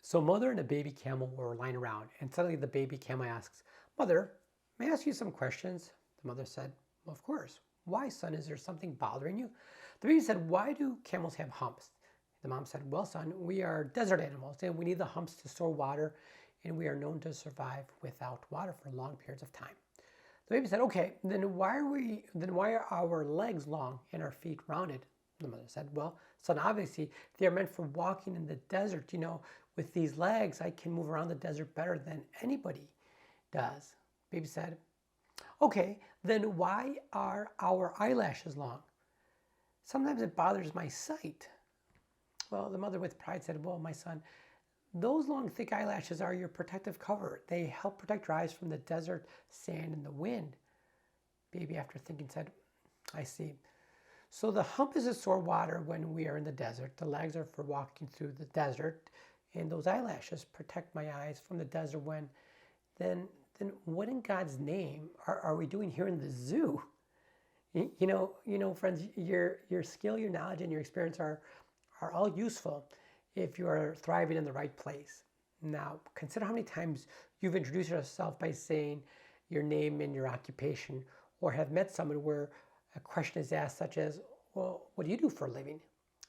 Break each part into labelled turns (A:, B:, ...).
A: So mother and a baby camel were lying around, and suddenly the baby camel asks, "Mother, may I ask you some questions?" The mother said, "Well, of course. Why, son? Is there something bothering you?" The baby said, "Why do camels have humps?" The mom said, "Well, son, we are desert animals, and we need the humps to store water, and we are known to survive without water for long periods of time." The baby said, "Okay, then why are our legs long and our feet rounded?" The mother said, "Well, son, obviously they are meant for walking in the desert. With these legs, I can move around the desert better than anybody does." Baby said, "Okay, then why are our eyelashes long?" "Sometimes it bothers my sight." Well, the mother with pride said, "Well, my son, those long, thick eyelashes are your protective cover. They help protect your eyes from the desert, sand, and the wind." Baby, after thinking, said, "I see. So the hump is to store water when we are in the desert. The legs are for walking through the desert, and those eyelashes protect my eyes from the desert when. Then what in God's name are we doing here in the zoo?" Friends, your skill, your knowledge, and your experience are all useful if you are thriving in the right place. Now, consider how many times you've introduced yourself by saying your name and your occupation, or have met someone where a question is asked such as, "Well, what do you do for a living?"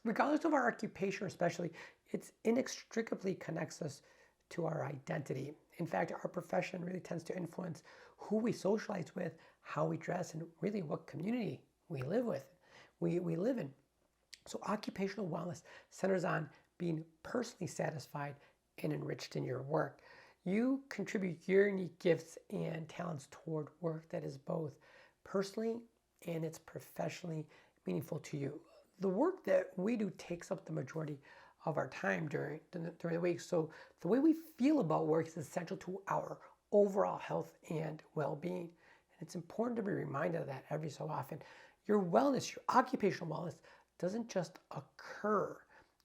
A: Regardless of our occupation, or especially, it inextricably connects us to our identity. In fact, our profession really tends to influence who we socialize with, how we dress, and really what community we live with. We live in. So occupational wellness centers on being personally satisfied and enriched in your work. You contribute your unique gifts and talents toward work that is both personally and it's professionally meaningful to you. The work that we do takes up the majority of our time during the week. So the way we feel about work is essential to our overall health and well-being. And it's important to be reminded of that every so often. Your wellness, your occupational wellness, doesn't just occur.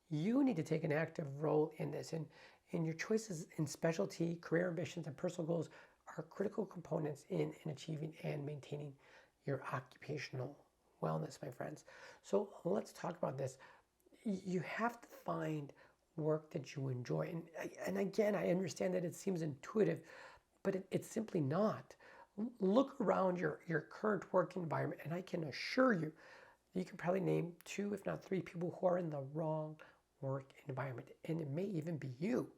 A: You need to take an active role in this. And your choices in specialty, career ambitions, and personal goals are critical components in achieving and maintaining your occupational wellness, my friends. So let's talk about this. You have to find work that you enjoy. And again, I understand that it seems intuitive, but it's simply not. Look around your current work environment, and I can assure you, you can probably name 2, if not 3 people who are in the wrong work environment, and it may even be you.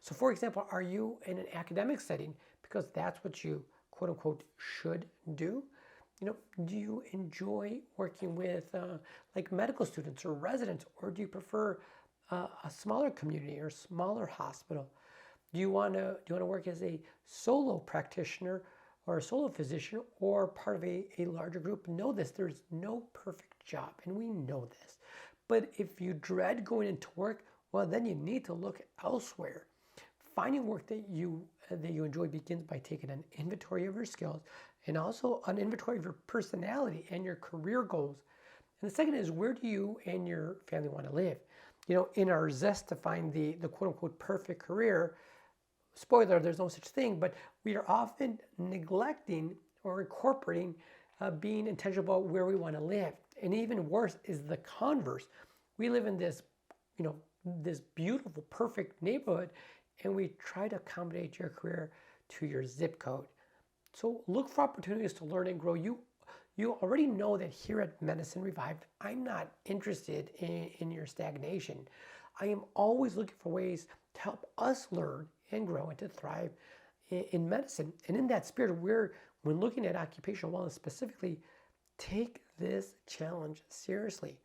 A: So for example, are you in an academic setting because that's what you quote unquote should do? Do you enjoy working with like medical students or residents, or do you prefer a smaller community or smaller hospital? Do you want to work as a solo practitioner or a solo physician, or part of a larger group? Know this: there's no perfect job, and we know this. But if you dread going into work, well, then you need to look elsewhere. Finding work that you enjoy begins by taking an inventory of your skills, and also an inventory of your personality and your career goals. And the second is, where do you and your family want to live? In our zest to find the quote unquote perfect career, spoiler, there's no such thing, but we are often neglecting or incorporating being intentional about where we want to live. And even worse is the converse. We live in this beautiful, perfect neighborhood, and we try to accommodate your career to your zip code. So look for opportunities to learn and grow. You already know that here at Medicine Revived, I'm not interested in your stagnation. I am always looking for ways to help us learn and grow and to thrive in medicine. And in that spirit, when looking at occupational wellness specifically, take this challenge seriously.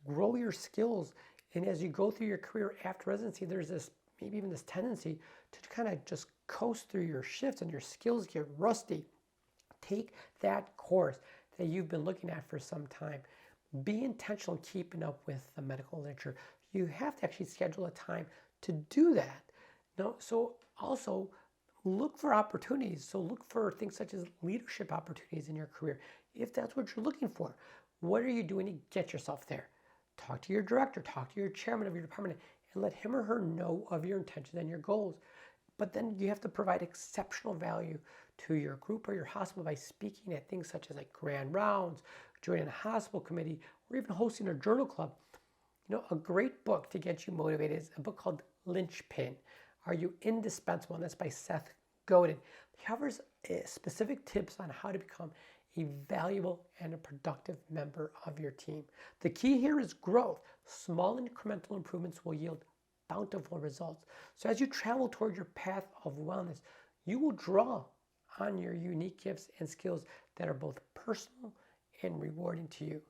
A: Grow your skills. And as you go through your career after residency, there's maybe even this tendency to kind of just coast through your shifts and your skills get rusty. Take that course that you've been looking at for some time. Be intentional in keeping up with the medical literature. You have to actually schedule a time to do that. So also look for opportunities. So look for things such as leadership opportunities in your career. If that's what you're looking for, what are you doing to get yourself there? Talk to your director, talk to your chairman of your department, and let him or her know of your intentions and your goals. But then you have to provide exceptional value to your group or your hospital by speaking at things such as like grand rounds, joining a hospital committee, or even hosting a journal club. A great book to get you motivated is a book called Lynchpin. Are You Indispensable? And that's by Seth Godin. It covers specific tips on how to become a valuable and a productive member of your team. The key here is growth. Small incremental improvements will yield bountiful results. So as you travel toward your path of wellness, you will draw on your unique gifts and skills that are both personal and rewarding to you.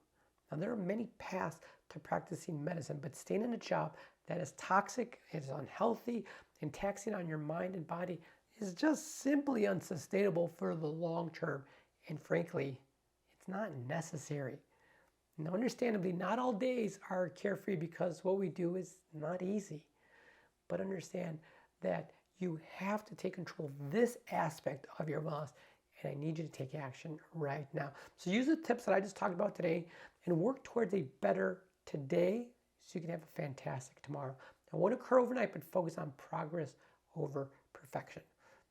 A: Now, there are many paths to practicing medicine, but staying in a job that is toxic, is unhealthy, and taxing on your mind and body is just simply unsustainable for the long term. And frankly, it's not necessary. Now, understandably, not all days are carefree because what we do is not easy. But understand that you have to take control of this aspect of your wellness, and I need you to take action right now. So use the tips that I just talked about today and work towards a better today so you can have a fantastic tomorrow. Now, won't occur overnight, but focus on progress over perfection.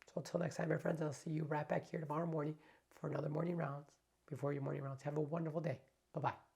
A: So until next time, my friends, I'll see you right back here tomorrow morning for another morning rounds before your morning rounds. Have a wonderful day. Bye-bye.